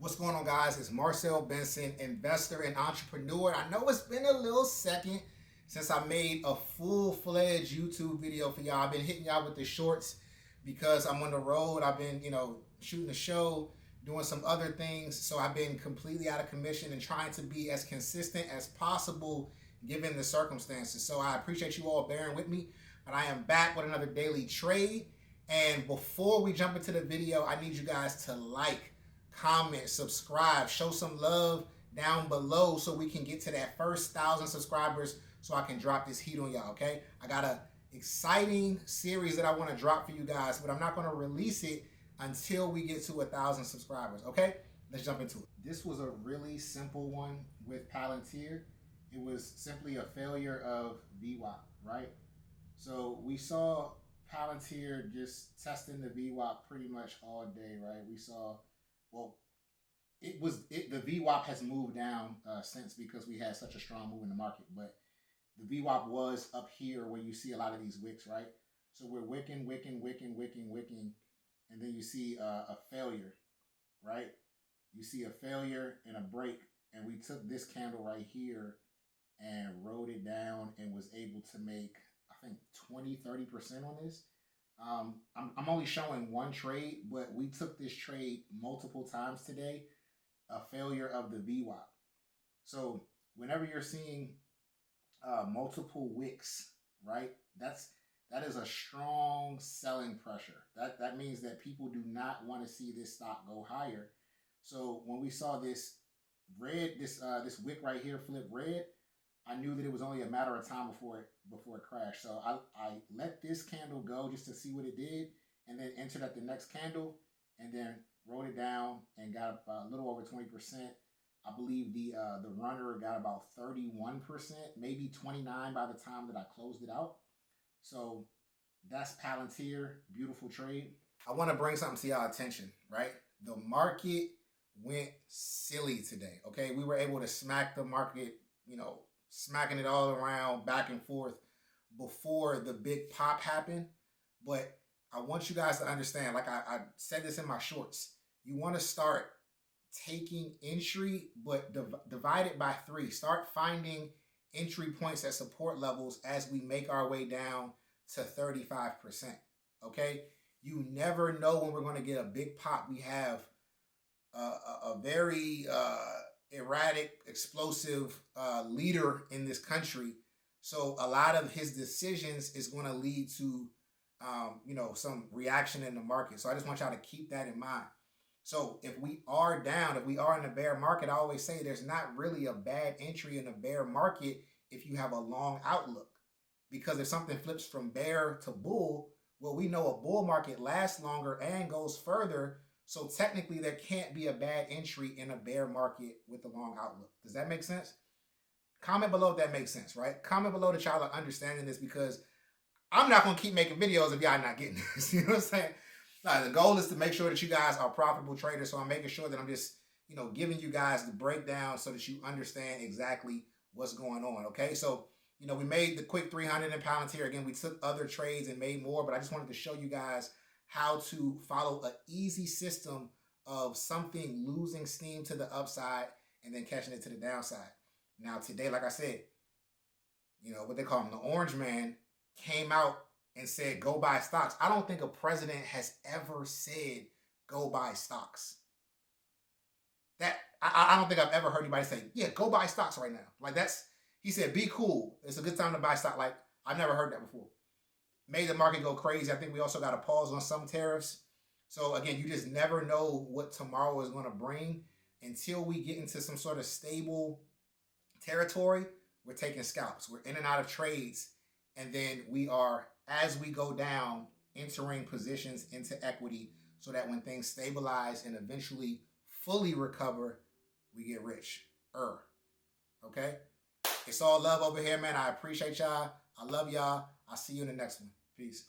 What's going on, guys? It's Marcel Benson, investor and entrepreneur. I know it's been a little second since I made a full-fledged YouTube video for y'all. I've been hitting y'all with the shorts because I'm on the road. I've been, shooting a show, doing some other things. So I've been completely out of commission and trying to be as consistent as possible given the circumstances. So I appreciate you all bearing with me, but I am back with another daily trade. And before we jump into the video, I need you guys to like, comment, subscribe, show some love down below so we can get to that first 1,000 subscribers so I can drop this heat on y'all, okay? I got an exciting series that I want to drop for you guys, but I'm not going to release it until we get to 1,000 subscribers, okay? Let's jump into it. This was a really simple one with PLTR. It was simply a failure of VWAP, right? So we saw PLTR just testing the VWAP pretty much all day, right? We saw, well, the VWAP has moved down since because we had such a strong move in the market, but the VWAP was up here where you see a lot of these wicks, right? So we're wicking, and then you see a failure, right? You see a failure and a break, and we took this candle right here and rode it down and was able to make, I think, 20-30% on this. I'm only showing one trade, but we took this trade multiple times today, a failure of the VWAP. So whenever you're seeing multiple wicks, right, that is a strong selling pressure. That means that people do not want to see this stock go higher. So when we saw this red, this wick right here flip red, I knew that it was only a matter of time before it crashed. So I let this candle go just to see what it did, and then entered at the next candle, and then wrote it down and got a little over 20%. I believe the runner got about 31%, maybe 29 by the time that I closed it out. So that's PLTR, beautiful trade. I want to bring something to y'all attention, right? The market went silly today, okay? We were able to smack the market, smacking it all around back and forth before the big pop happened. But I want you guys to understand, like I said this in my shorts, you want to start taking entry, but divide it by 3. Start finding entry points at support levels as we make our way down to 35%, okay? You never know when we're going to get a big pop. We have a very erratic, explosive leader in this country. So a lot of his decisions is going to lead to, some reaction in the market. So I just want y'all to keep that in mind. So if we are down, if we are in a bear market, I always say there's not really a bad entry in a bear market if you have a long outlook. Because if something flips from bear to bull, well, we know a bull market lasts longer and goes further. So technically, there can't be a bad entry in a bear market with a long outlook. Does that make sense? Comment below if that makes sense, right? Comment below that y'all are understanding this, because I'm not going to keep making videos if y'all not getting this. You know what I'm saying? Now, the goal is to make sure that you guys are profitable traders. So I'm making sure that I'm just, giving you guys the breakdown so that you understand exactly what's going on, okay? So, we made the quick 300 in PLTR. Again, we took other trades and made more, but I just wanted to show you guys how to follow an easy system of something losing steam to the upside and then catching it to the downside. Now today, like I said, what they call him, the orange man, came out and said, go buy stocks. I don't think a president has ever said, go buy stocks. I don't think I've ever heard anybody say, yeah, go buy stocks right now. Like he said, be cool. It's a good time to buy stock. Like, I've never heard that before. Made the market go crazy. I think we also got a pause on some tariffs. So again, you just never know what tomorrow is going to bring. Until we get into some sort of stable territory, we're taking scalps. We're in and out of trades. And then we are, as we go down, entering positions into equity so that when things stabilize and eventually fully recover, we get rich. Okay? It's all love over here, man. I appreciate y'all. I love y'all. I'll see you in the next one. Peace.